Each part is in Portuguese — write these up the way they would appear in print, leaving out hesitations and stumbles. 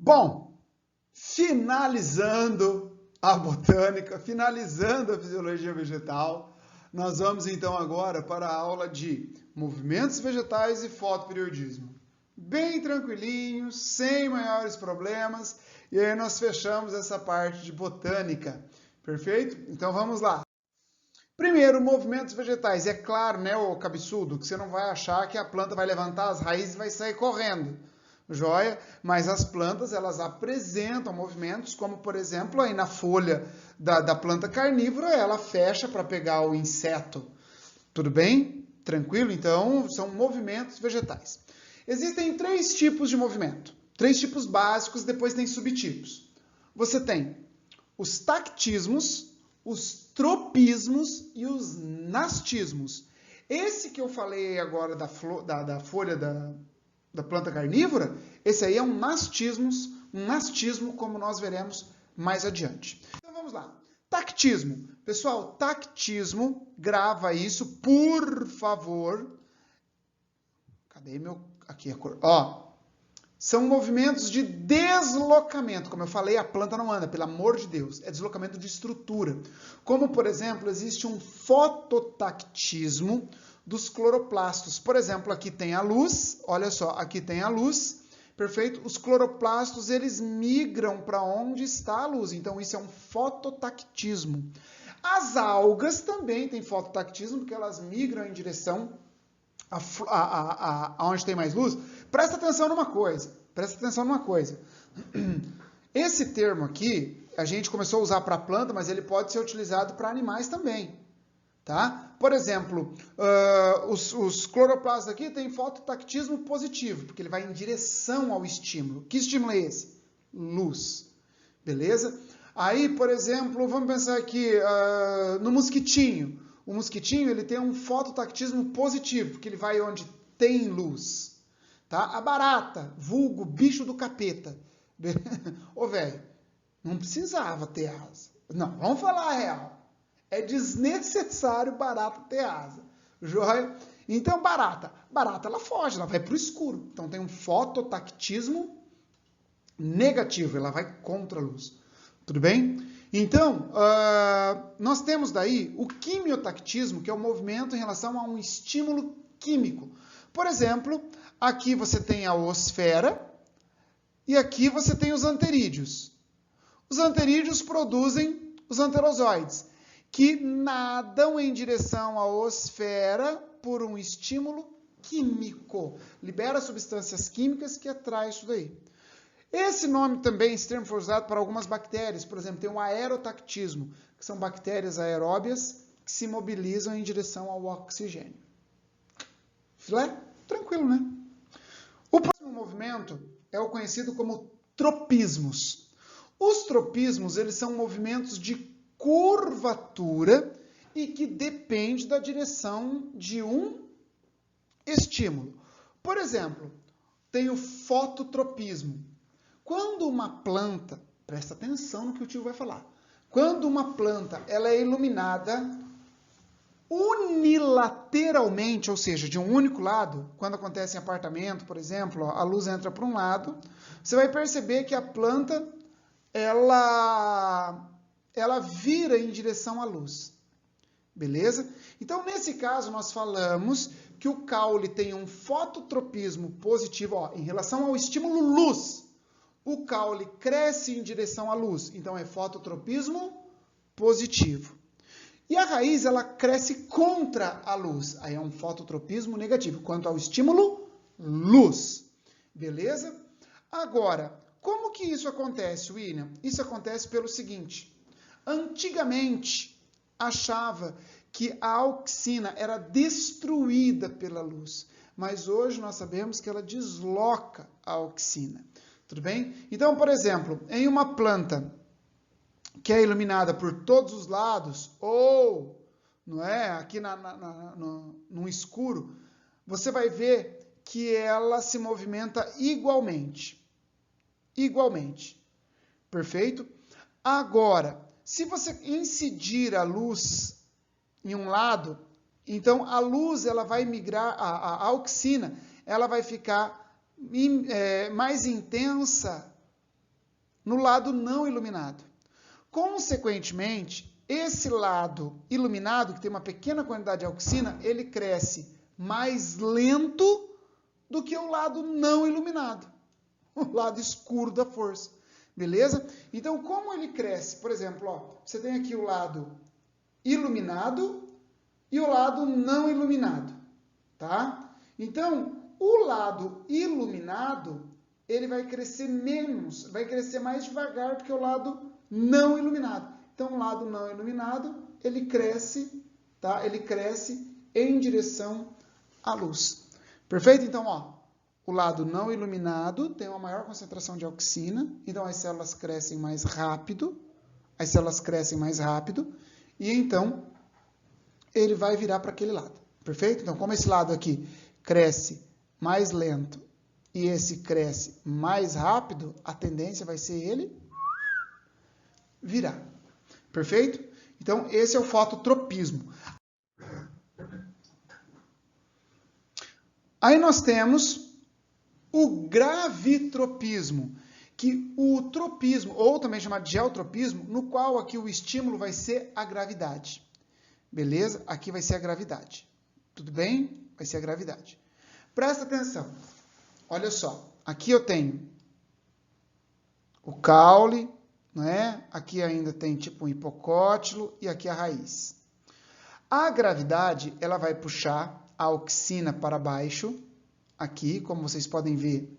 Bom, finalizando a botânica, finalizando a fisiologia vegetal, nós vamos então agora para a aula de movimentos vegetais e fotoperiodismo. Bem tranquilinho, sem maiores problemas, e aí nós fechamos essa parte de botânica, perfeito? Então vamos lá. Primeiro, movimentos vegetais. É claro, né, ô cabeçudo, que você não vai achar que a planta vai levantar as raízes e vai sair correndo. Joia? Mas as plantas, elas apresentam movimentos, como por exemplo, aí na folha da planta carnívora, ela fecha para pegar o inseto. Tudo bem? Tranquilo? Então, são movimentos vegetais. Existem três tipos de movimento. Três tipos básicos, depois tem subtipos. Você tem os tactismos, os tropismos e os nastismos. Esse que eu falei agora da folha da planta carnívora, esse aí é um nastismo, como nós veremos mais adiante. Então vamos lá. Tactismo. Pessoal, tactismo, grava isso, por favor. Cadê meu... Aqui a cor. Ó, são movimentos de deslocamento. Como eu falei, a planta não anda, pelo amor de Deus. É deslocamento de estrutura. Como, por exemplo, existe um fototactismo dos cloroplastos. Por exemplo, aqui tem a luz, olha só, aqui tem a luz, perfeito? Os cloroplastos, eles migram para onde está a luz, então isso é um fototactismo. As algas também têm fototactismo, porque elas migram em direção aonde tem mais luz. Presta atenção numa coisa, Esse termo aqui, a gente começou a usar para planta, mas ele pode ser utilizado para animais também. Tá? Por exemplo, os cloroplastos aqui têm fototactismo positivo, porque ele vai em direção ao estímulo. Que estímulo é esse? Luz. Beleza? Aí, por exemplo, vamos pensar aqui no mosquitinho. O mosquitinho ele tem um fototactismo positivo, porque ele vai onde tem luz. Tá? A barata, vulgo bicho do capeta. Ô, velho, não precisava ter asa. Não, vamos falar a real. É desnecessário barata ter asa. Joia? Então, barata ela foge, ela vai para o escuro. Então, tem um fototactismo negativo, ela vai contra a luz. Tudo bem? Então, nós temos daí o quimiotactismo, que é o movimento em relação a um estímulo químico. Por exemplo, aqui você tem a osfera e aqui você tem os anterídeos. Os anterídeos produzem os anterozoides, que nadam em direção à osfera por um estímulo químico. Libera substâncias químicas que atraem isso daí. Esse nome também, esse termo foi usado para algumas bactérias. Por exemplo, tem o aerotactismo, que são bactérias aeróbias que se mobilizam em direção ao oxigênio. Filé? Tranquilo, né? O próximo movimento é o conhecido como tropismos. Os tropismos, eles são movimentos de curvatura e que depende da direção de um estímulo. Por exemplo, tem o fototropismo. Quando uma planta, presta atenção no que o tio vai falar, quando uma planta ela é iluminada unilateralmente, ou seja, de um único lado, quando acontece em apartamento, por exemplo, a luz entra por um lado, você vai perceber que a planta ela vira em direção à luz. Beleza? Então, nesse caso, nós falamos que o caule tem um fototropismo positivo, ó, em relação ao estímulo luz. O caule cresce em direção à luz, então é fototropismo positivo. E a raiz, ela cresce contra a luz, aí é um fototropismo negativo, quanto ao estímulo luz. Beleza? Agora, como que isso acontece, William? Isso acontece pelo seguinte: antigamente, achava que a auxina era destruída pela luz, mas hoje nós sabemos que ela desloca a auxina. Tudo bem? Então, por exemplo, em uma planta que é iluminada por todos os lados, ou não é, aqui no escuro, você vai ver que ela se movimenta igualmente. Igualmente. Perfeito? Agora, se você incidir a luz em um lado, então a luz ela vai migrar, a auxina, ela vai ficar mais intensa no lado não iluminado. Consequentemente, esse lado iluminado, que tem uma pequena quantidade de auxina, ele cresce mais lento do que o lado não iluminado, o lado escuro da força. Beleza? Então, como ele cresce? Por exemplo, ó, você tem aqui o lado iluminado e o lado não iluminado, tá? Então, o lado iluminado, ele vai crescer menos, vai crescer mais devagar do que o lado não iluminado. Então, o lado não iluminado, ele cresce, tá? Ele cresce em direção à luz. Perfeito? Então, ó, o lado não iluminado tem uma maior concentração de auxina, então as células crescem mais rápido, e então ele vai virar para aquele lado. Perfeito? Então, como esse lado aqui cresce mais lento e esse cresce mais rápido, a tendência vai ser ele virar. Perfeito? Então, esse é o fototropismo. Aí nós temos o gravitropismo, que o tropismo, ou também chamado de geotropismo, no qual aqui o estímulo vai ser a gravidade. Beleza? Aqui vai ser a gravidade. Tudo bem? Vai ser a gravidade. Presta atenção. Olha só. Aqui eu tenho o caule, não é? Aqui ainda tem tipo um hipocótilo e aqui a raiz. A gravidade, ela vai puxar a auxina para baixo, aqui, como vocês podem ver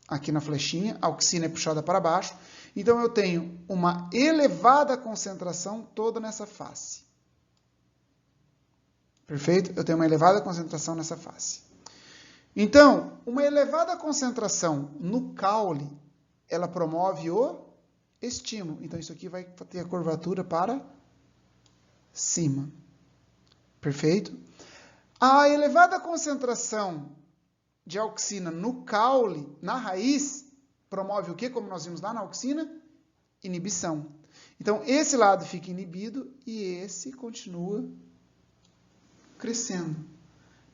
aqui na flechinha, a auxina é puxada para baixo. Então, eu tenho uma elevada concentração toda nessa face. Perfeito? Eu tenho uma elevada concentração nessa face. Então, uma elevada concentração no caule, ela promove o estímulo. Então, isso aqui vai ter a curvatura para cima. Perfeito? A elevada concentração de auxina no caule, na raiz, promove o quê? Como nós vimos lá na auxina? Inibição. Então, esse lado fica inibido e esse continua crescendo.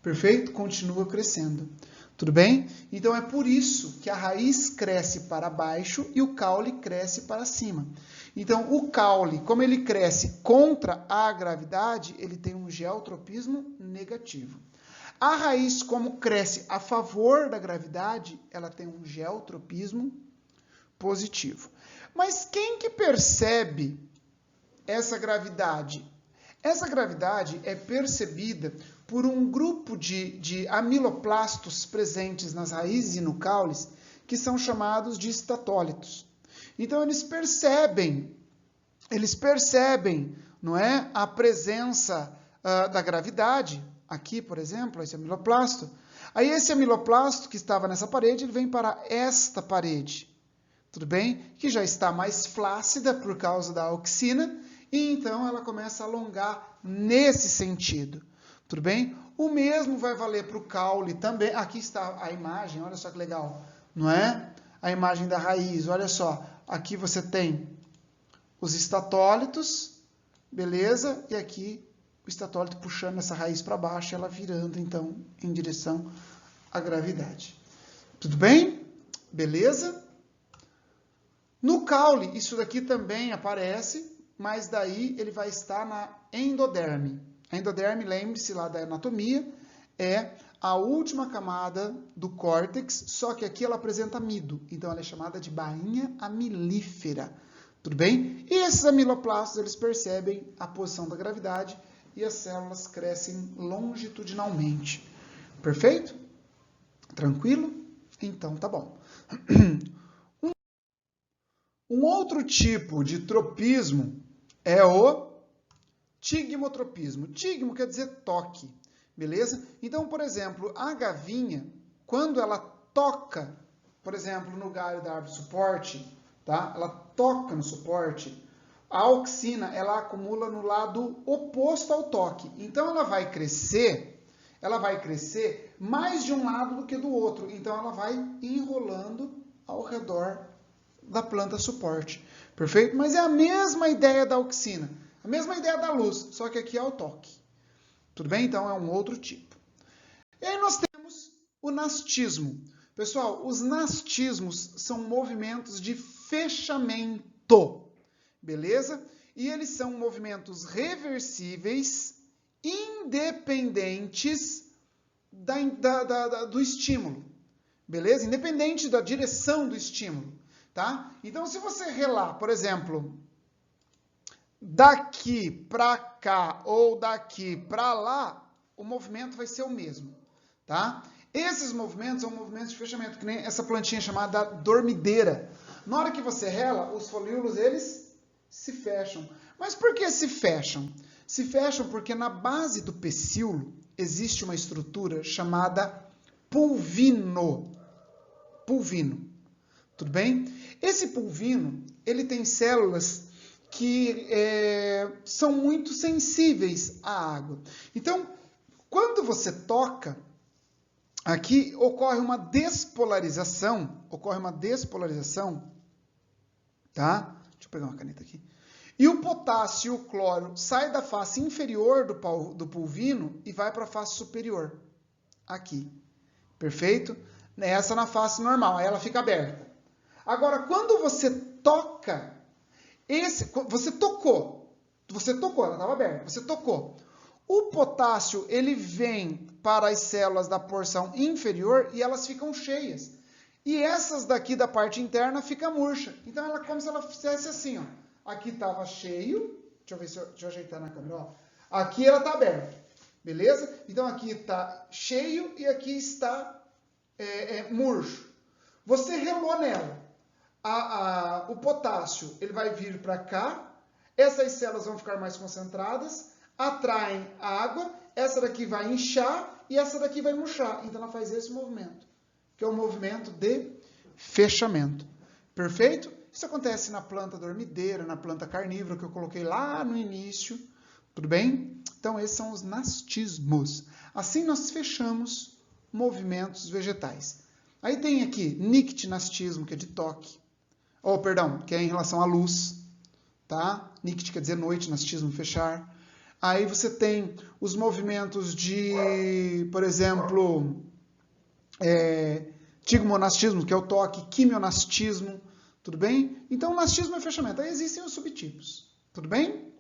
Perfeito? Continua crescendo. Tudo bem? Então, é por isso que a raiz cresce para baixo e o caule cresce para cima. Então, o caule, como ele cresce contra a gravidade, ele tem um geotropismo negativo. A raiz, como cresce a favor da gravidade, ela tem um geotropismo positivo. Mas quem que percebe essa gravidade? Essa gravidade é percebida por um grupo de amiloplastos presentes nas raízes e no caule, que são chamados de estatólitos. Então, eles percebem, não é, a presença da gravidade. Aqui, por exemplo, esse amiloplasto. Aí, esse amiloplasto que estava nessa parede, ele vem para esta parede. Tudo bem? Que já está mais flácida por causa da auxina, e então ela começa a alongar nesse sentido. Tudo bem? O mesmo vai valer para o caule também. Aqui está a imagem, olha só que legal, não é? A imagem da raiz, olha só. Aqui você tem os estatólitos, beleza? E aqui o estatólito puxando essa raiz para baixo, ela virando, então, em direção à gravidade. Tudo bem? Beleza? No caule, isso daqui também aparece, mas daí ele vai estar na endoderme. A endoderme, lembre-se lá da anatomia, é a última camada do córtex, só que aqui ela apresenta amido, então ela é chamada de bainha amilífera. Tudo bem? E esses amiloplastos, eles percebem a posição da gravidade e as células crescem longitudinalmente. Perfeito? Tranquilo? Então tá bom. Um outro tipo de tropismo é o tigmotropismo. Tigmo quer dizer toque, beleza? Então, por exemplo, a gavinha, quando ela toca, por exemplo, no galho da árvore suporte, tá? Ela toca no suporte, a auxina, ela acumula no lado oposto ao toque. Então, ela vai crescer mais de um lado do que do outro. Então, ela vai enrolando ao redor da planta suporte. Perfeito? Mas é a mesma ideia da auxina, a mesma ideia da luz, só que aqui é o toque. Tudo bem? Então, é um outro tipo. E aí nós temos o nastismo. Pessoal, os nastismos são movimentos de fechamento, beleza? E eles são movimentos reversíveis, independentes do estímulo, beleza? Independente da direção do estímulo, tá? Então, se você relar, por exemplo, daqui para cá ou daqui para lá, o movimento vai ser o mesmo, tá? Esses movimentos são movimentos de fechamento, que nem essa plantinha chamada dormideira. Na hora que você rela, os folíolos, eles se fecham. Mas por que se fecham? Se fecham porque na base do pecíolo existe uma estrutura chamada pulvino. Pulvino. Tudo bem? Esse pulvino, ele tem células que são muito sensíveis à água. Então, quando você toca, aqui ocorre uma despolarização, tá? Deixa eu pegar uma caneta aqui. E o potássio e o cloro saem da face inferior do pulvino e vai para a face superior, aqui. Perfeito? Essa na face normal, aí ela fica aberta. Agora, quando você toca, você tocou, ela estava aberta, você tocou. O potássio, ele vem para as células da porção inferior e elas ficam cheias. E essas daqui da parte interna ficam murcha. Então, ela como se ela fizesse assim, ó. Aqui estava cheio, deixa eu ajeitar na câmera, ó. Aqui ela está aberta, beleza? Então, aqui está cheio e aqui está murcho. Você relou nela. O potássio, ele vai vir para cá, essas células vão ficar mais concentradas, atraem água, essa daqui vai inchar e essa daqui vai murchar. Então, ela faz esse movimento, que é o movimento de fechamento. Perfeito? Isso acontece na planta dormideira, na planta carnívora, que eu coloquei lá no início. Tudo bem? Então, esses são os nastismos. Assim, nós fechamos movimentos vegetais. Aí tem aqui nictinastismo, que é de toque. Que é em relação à luz. Tá? Nict quer dizer noite, nastismo, fechar. Aí você tem os movimentos de, por exemplo, tigmonastismo, que é o toque, quimionastismo. Tudo bem? Então, nastismo é fechamento. Aí existem os subtipos. Tudo bem?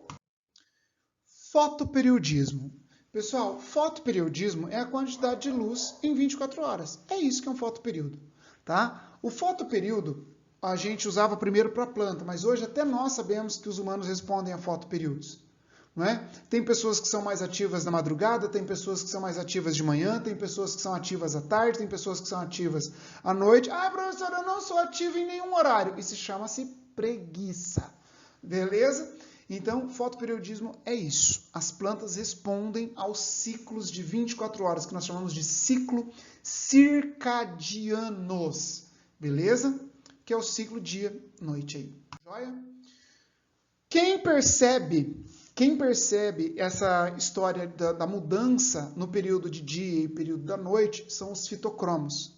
Fotoperiodismo. Pessoal, fotoperiodismo é a quantidade de luz em 24 horas. É isso que é um fotoperíodo. Tá? O fotoperíodo a gente usava primeiro para a planta, mas hoje até nós sabemos que os humanos respondem a fotoperíodos. Não é? Tem pessoas que são mais ativas na madrugada, tem pessoas que são mais ativas de manhã, tem pessoas que são ativas à tarde, tem pessoas que são ativas à noite. Ah, professor, eu não sou ativo em nenhum horário. Isso chama-se preguiça. Beleza? Então, fotoperiodismo é isso. As plantas respondem aos ciclos de 24 horas, que nós chamamos de ciclo circadianos. Beleza? Que é o ciclo dia-noite aí. Joia? Quem percebe essa história da mudança no período de dia e período da noite são os fitocromos,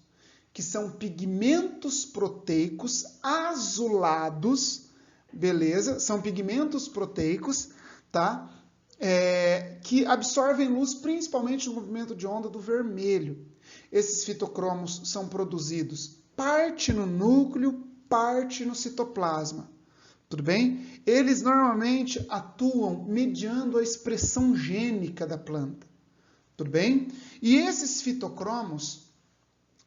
que são pigmentos proteicos azulados, beleza? São pigmentos proteicos, tá? Que absorvem luz principalmente no movimento de onda do vermelho. Esses fitocromos são produzidos parte no núcleo, parte no citoplasma. Tudo bem? Eles normalmente atuam mediando a expressão gênica da planta. Tudo bem? E esses fitocromos,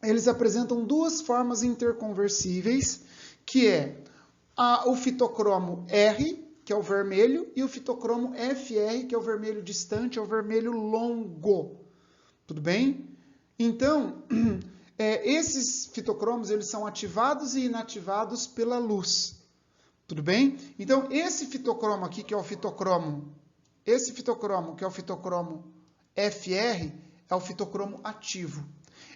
eles apresentam duas formas interconversíveis, que é o fitocromo R, que é o vermelho, e o fitocromo FR, que é o vermelho distante, é o vermelho longo. Tudo bem? Então, esses fitocromos, eles são ativados e inativados pela luz. Tudo bem? Então, esse fitocromo aqui, que é o fitocromo, que é o fitocromo FR, é o fitocromo ativo.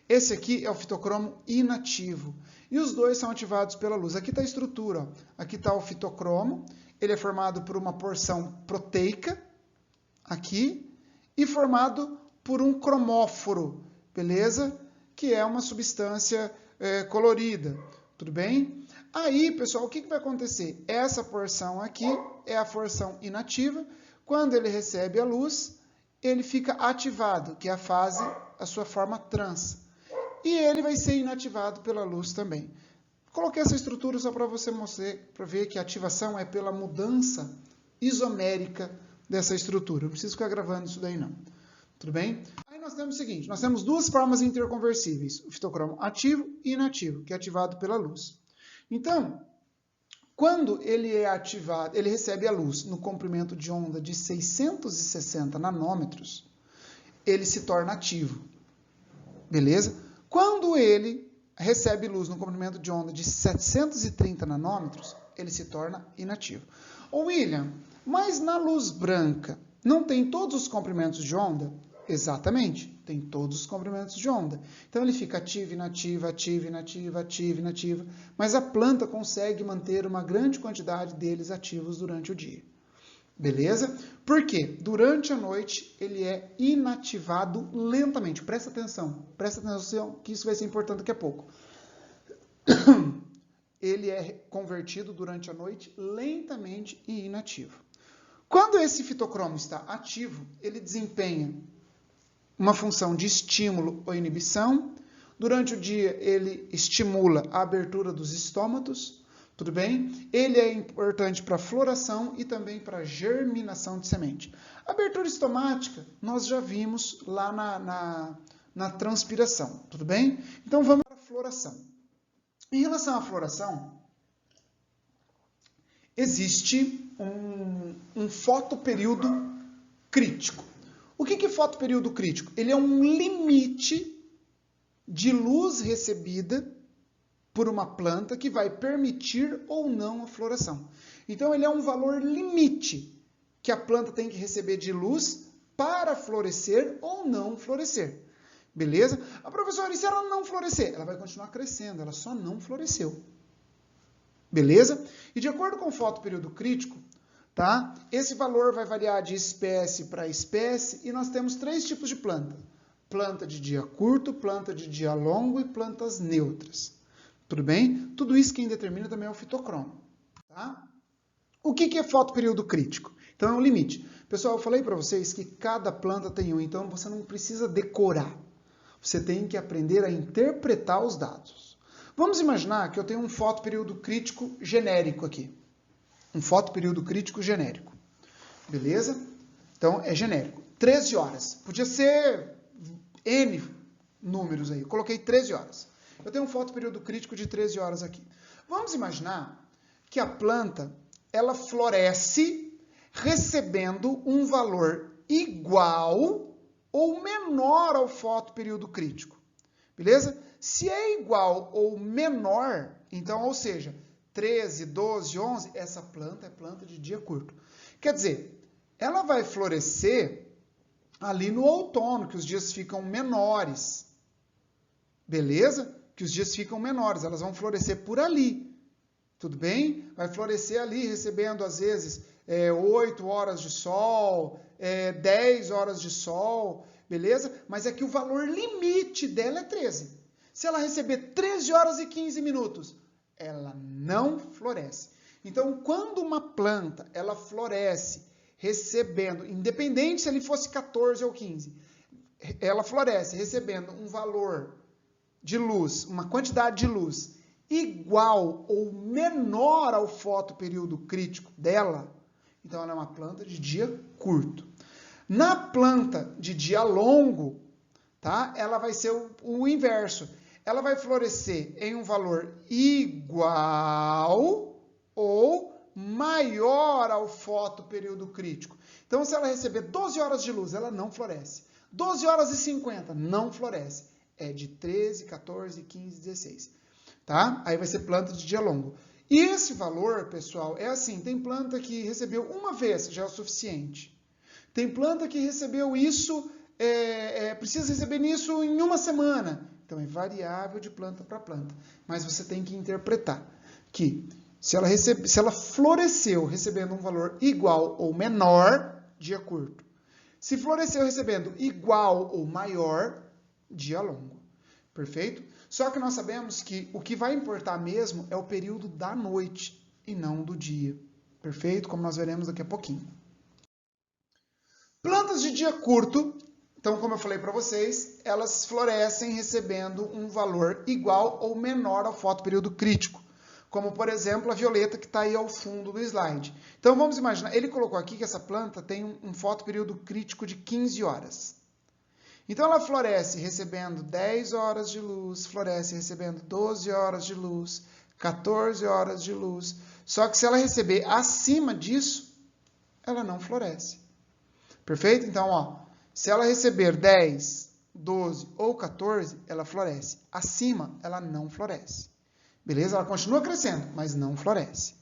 Esse aqui é o fitocromo inativo. E os dois são ativados pela luz. Aqui está a estrutura. Ó. Aqui está o fitocromo. Ele é formado por uma porção proteica, aqui, e formado por um cromóforo, beleza? Que é uma substância colorida. Tudo bem? Aí, pessoal, o que vai acontecer? Essa porção aqui é a porção inativa. Quando ele recebe a luz, ele fica ativado, que é a sua forma trans. e ele vai ser inativado pela luz também. Coloquei essa estrutura só para você mostrar, para ver que a ativação é pela mudança isomérica dessa estrutura. Não preciso ficar gravando isso daí não. Tudo bem? Aí nós temos o seguinte, nós temos duas formas interconversíveis, o fitocromo ativo e inativo, que é ativado pela luz. Então, quando ele é ativado, ele recebe a luz no comprimento de onda de 660 nanômetros, ele se torna ativo. Beleza? Quando ele recebe luz no comprimento de onda de 730 nanômetros, ele se torna inativo. Ô William, mas na luz branca não tem todos os comprimentos de onda? Exatamente, tem todos os comprimentos de onda. Então ele fica ativo, inativo, ativo, inativo, ativo, inativo, mas a planta consegue manter uma grande quantidade deles ativos durante o dia. Beleza? Por quê? Durante a noite ele é inativado lentamente. Presta atenção que isso vai ser importante daqui a pouco. Ele é convertido durante a noite lentamente e inativo. Quando esse fitocromo está ativo, ele desempenha uma função de estímulo ou inibição. Durante o dia ele estimula a abertura dos estômatos. Tudo bem? Ele é importante para floração e também para germinação de semente. A abertura estomática nós já vimos lá na transpiração. Tudo bem? Então vamos para a floração. Em relação à floração, existe um fotoperíodo crítico. O que é fotoperíodo crítico? Ele é um limite de luz recebida por uma planta que vai permitir ou não a floração. Então, ele é um valor limite que a planta tem que receber de luz para florescer ou não florescer. Beleza? A professora, e se ela não florescer? Ela vai continuar crescendo, ela só não floresceu. Beleza? E de acordo com o fotoperíodo crítico, tá? Esse valor vai variar de espécie para espécie e nós temos 3 tipos de planta. Planta de dia curto, planta de dia longo e plantas neutras. Tudo bem? Tudo isso quem determina também é o fitocromo. Tá? O que é fotoperíodo crítico? Então é um limite. Pessoal, eu falei para vocês que cada planta tem um, então você não precisa decorar. Você tem que aprender a interpretar os dados. Vamos imaginar que eu tenho um fotoperíodo crítico genérico aqui. Um fotoperíodo crítico genérico. Beleza? Então é genérico. 13 horas. Podia ser N números aí. Eu coloquei 13 horas. Eu tenho um fotoperíodo crítico de 13 horas aqui. Vamos imaginar que a planta ela floresce recebendo um valor igual ou menor ao fotoperíodo crítico. Beleza? Se é igual ou menor, então, ou seja, 13, 12, 11, essa planta é planta de dia curto. Quer dizer, ela vai florescer ali no outono, que os dias ficam menores. Beleza? Que os dias ficam menores, elas vão florescer por ali. Tudo bem? Vai florescer ali, recebendo às vezes 8 horas de sol, 10 horas de sol, beleza? Mas é que o valor limite dela é 13. Se ela receber 13 horas e 15 minutos, ela não floresce. Então, quando uma planta ela floresce recebendo, independente se ele fosse 14 ou 15, ela floresce recebendo um valor de luz, uma quantidade de luz igual ou menor ao fotoperíodo crítico dela, então ela é uma planta de dia curto. Na planta de dia longo, tá? Ela vai ser o inverso. Ela vai florescer em um valor igual ou maior ao fotoperíodo crítico. Então, se ela receber 12 horas de luz, ela não floresce. 12 horas e 50, não floresce. É de 13, 14, 15, 16. Tá? Aí vai ser planta de dia longo. E esse valor, pessoal, é assim, tem planta que recebeu uma vez, já é o suficiente. Tem planta que recebeu isso, precisa receber isso em uma semana. Então, é variável de planta para planta. Mas você tem que interpretar que se ela floresceu recebendo um valor igual ou menor, dia curto. Se floresceu recebendo igual ou maior, dia longo. Perfeito? Só que nós sabemos que o que vai importar mesmo é o período da noite e não do dia. Perfeito? Como nós veremos daqui a pouquinho. Plantas de dia curto Então, como eu falei para vocês, elas florescem recebendo um valor igual ou menor ao fotoperíodo crítico. Como, por exemplo, a violeta que está aí ao fundo do slide. Então, vamos imaginar, ele colocou aqui que essa planta tem um fotoperíodo crítico de 15 horas. Então, ela floresce recebendo 10 horas de luz, floresce recebendo 12 horas de luz, 14 horas de luz. Só que se ela receber acima disso, ela não floresce. Perfeito? Então, ó. Se ela receber 10, 12 ou 14, ela floresce. Acima, ela não floresce. Beleza? Ela continua crescendo, mas não floresce.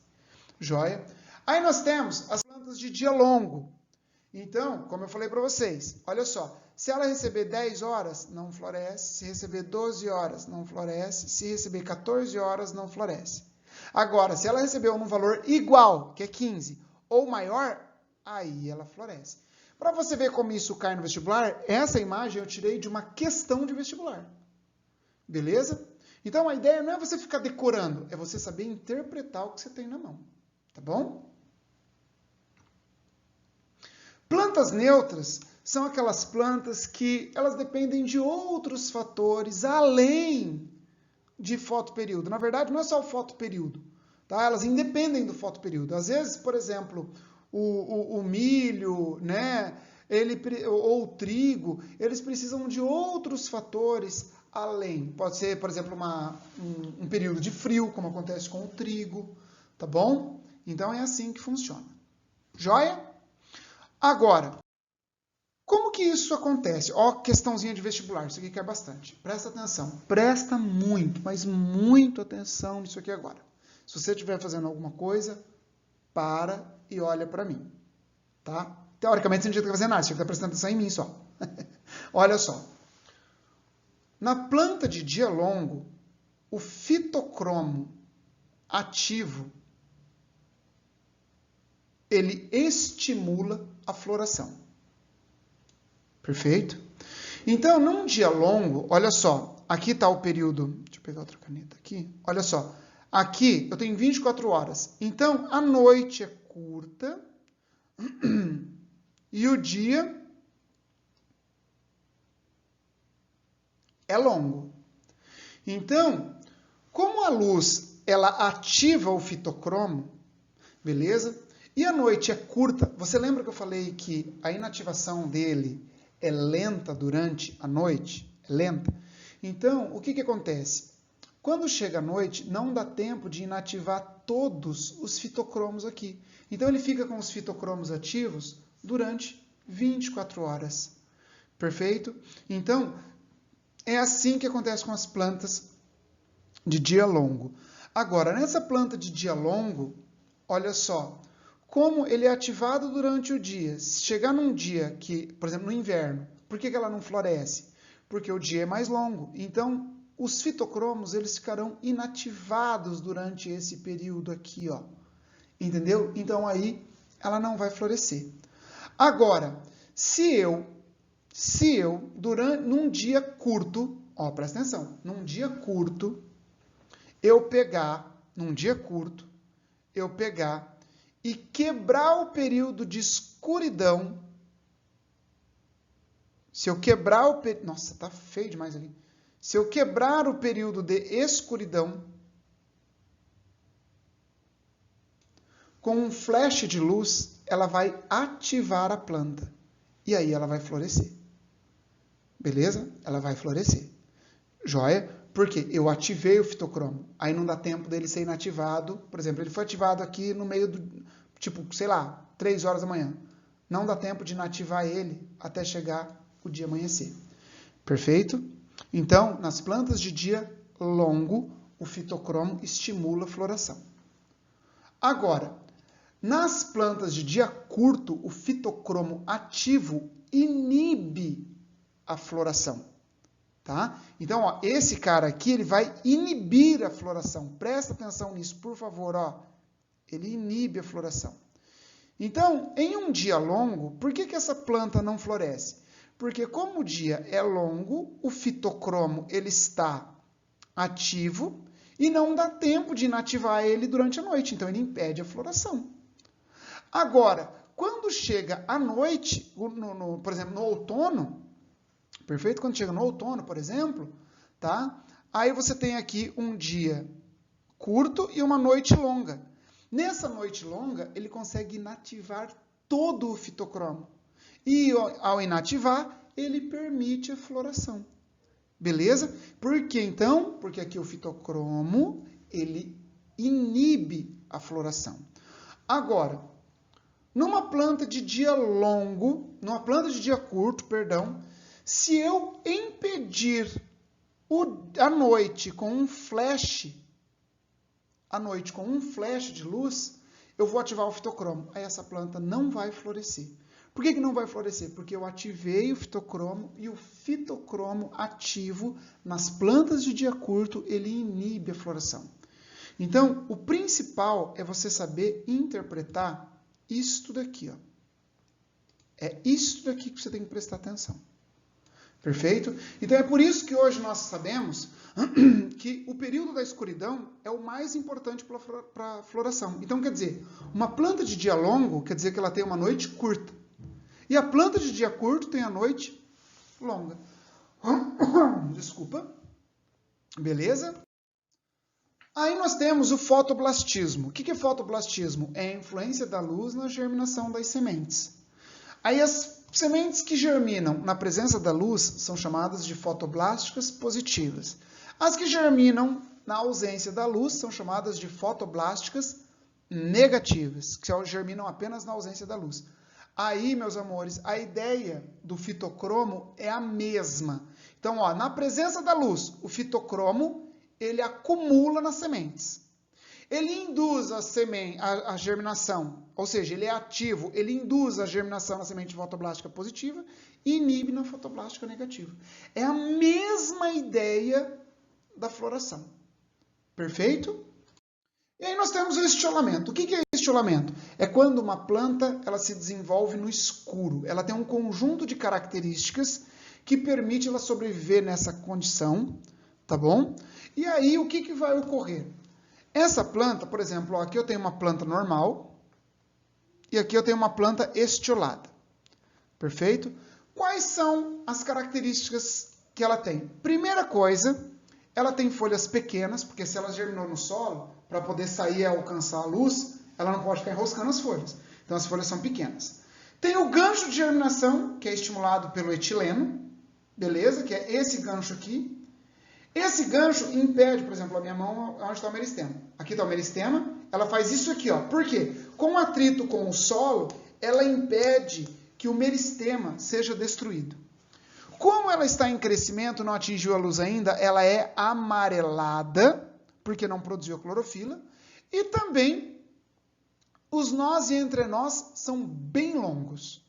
Joia? Aí nós temos as plantas de dia longo. Então, como eu falei para vocês, olha só. Se ela receber 10 horas, não floresce. Se receber 12 horas, não floresce. Se receber 14 horas, não floresce. Agora, se ela receber um valor igual, que é 15, ou maior, aí ela floresce. Para você ver como isso cai no vestibular, essa imagem eu tirei de uma questão de vestibular. Beleza? Então a ideia não é você ficar decorando, é você saber interpretar o que você tem na mão. Tá bom? Plantas neutras são aquelas plantas que elas dependem de outros fatores além de fotoperíodo. Na verdade, não é só o fotoperíodo. Tá? Elas independem do fotoperíodo. Às vezes, por exemplo, o milho, né, ou o trigo, eles precisam de outros fatores além. Pode ser, por exemplo, um período de frio, como acontece com o trigo, tá bom? Então é assim que funciona. Joia? Agora, como que isso acontece? Ó, questãozinha de vestibular, isso aqui que é bastante. Presta atenção, presta muito, mas muito atenção nisso aqui agora. Se você estiver fazendo alguma coisa, para e olha para mim, tá? Teoricamente, você não tinha que estar fazendo nada, você tinha que estar prestando atenção em mim só. Olha só. Na planta de dia longo, o fitocromo ativo, ele estimula a floração. Perfeito? Então, num dia longo, olha só, aqui está o período, deixa eu pegar outra caneta aqui, olha só, aqui eu tenho 24 horas, então a noite é curta e o dia é longo. Então, como a luz ela ativa o fitocromo, beleza? E a noite é curta, você lembra que eu falei que a inativação dele é lenta durante a noite? É lenta? Então, o que acontece? Quando chega a noite, não dá tempo de inativar todos os fitocromos aqui. Então, ele fica com os fitocromos ativos durante 24 horas. Perfeito? Então, é assim que acontece com as plantas de dia longo. Agora, nessa planta de dia longo, olha só, como ele é ativado durante o dia. Se chegar num dia que, por exemplo, no inverno, por que ela não floresce? Porque o dia é mais longo. Então, os fitocromos, eles ficarão inativados durante esse período aqui, ó. Entendeu? Então, aí, ela não vai florescer. Agora, se eu, num dia curto, ó, presta atenção, num dia curto, eu pegar e quebrar o período de escuridão, se eu quebrar o período... Nossa, tá feio demais ali. Se eu quebrar o período de escuridão com um flash de luz, ela vai ativar a planta. E aí ela vai florescer. Beleza? Ela vai florescer. Joia? Porque eu ativei o fitocromo. Aí não dá tempo dele ser inativado. Por exemplo, ele foi ativado aqui no meio do... Tipo, sei lá, 3 horas da manhã. Não dá tempo de inativar ele até chegar o dia amanhecer. Perfeito? Então, nas plantas de dia longo, o fitocromo estimula a floração. Agora, nas plantas de dia curto, o fitocromo ativo inibe a floração. Tá? Então, ó, esse cara aqui, ele vai inibir a floração. Presta atenção nisso, por favor. Ó. Ele inibe a floração. Então, em um dia longo, por que essa planta não floresce? Porque como o dia é longo, o fitocromo ele está ativo e não dá tempo de inativar ele durante a noite. Então, ele impede a floração. Agora, quando chega a noite, por exemplo, no outono, perfeito? Quando chega no outono, por exemplo, tá? Aí você tem aqui um dia curto e uma noite longa. Nessa noite longa, ele consegue inativar todo o fitocromo. E ao inativar, ele permite a floração. Beleza? Por que então? Porque aqui o fitocromo, ele inibe a floração. Agora, numa planta de dia curto, se eu impedir a noite com um flash de luz, eu vou ativar o fitocromo. Aí essa planta não vai florescer. Por que não vai florescer? Porque eu ativei o fitocromo e o fitocromo ativo nas plantas de dia curto, ele inibe a floração. Então, o principal é você saber interpretar isto daqui, ó. É isto daqui que você tem que prestar atenção. Perfeito? Então, é por isso que hoje nós sabemos que o período da escuridão é o mais importante para a floração. Então, quer dizer, uma planta de dia longo quer dizer que ela tem uma noite curta. E a planta de dia curto tem a noite longa. Desculpa. Beleza? Aí nós temos o fotoblastismo. O que é fotoblastismo? É a influência da luz na germinação das sementes. Aí as sementes que germinam na presença da luz são chamadas de fotoblásticas positivas. As que germinam na ausência da luz são chamadas de fotoblásticas negativas, que germinam apenas na ausência da luz. Aí, meus amores, a ideia do fitocromo é a mesma. Então, ó, na presença da luz, o fitocromo, ele acumula nas sementes. Ele induz a germinação, ou seja, ele é ativo, ele induz a germinação na semente fotoblástica positiva e inibe na fotoblástica negativa. É a mesma ideia da floração. Perfeito? E aí nós temos o estiolamento. O que é estiolamento? É quando uma planta ela se desenvolve no escuro. Ela tem um conjunto de características que permite ela sobreviver nessa condição, tá bom? E aí o que vai ocorrer? Essa planta, por exemplo, ó, aqui eu tenho uma planta normal e aqui eu tenho uma planta estiolada. Perfeito? Quais são as características que ela tem? Primeira coisa, ela tem folhas pequenas, porque se ela germinou no solo, para poder sair e alcançar a luz, ela não pode ficar enroscando as folhas. Então as folhas são pequenas. Tem o gancho de germinação, que é estimulado pelo etileno, beleza? Que é esse gancho aqui. Esse gancho impede, por exemplo, a minha mão, onde está o meristema. Aqui está o meristema, ela faz isso aqui, ó. Por quê? Com atrito com o solo, ela impede que o meristema seja destruído. Como ela está em crescimento, não atingiu a luz ainda, ela é amarelada, porque não produziu a clorofila, e também os nós e entrenós são bem longos.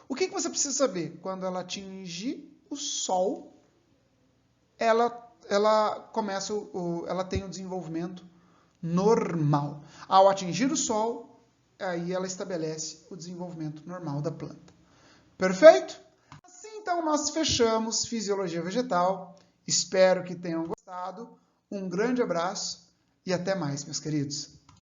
O que você precisa saber? Quando ela atingir o sol, ela tem o desenvolvimento normal. Ao atingir o sol, aí ela estabelece o desenvolvimento normal da planta. Perfeito? Assim, então, nós fechamos Fisiologia Vegetal. Espero que tenham gostado. Um grande abraço e até mais, meus queridos.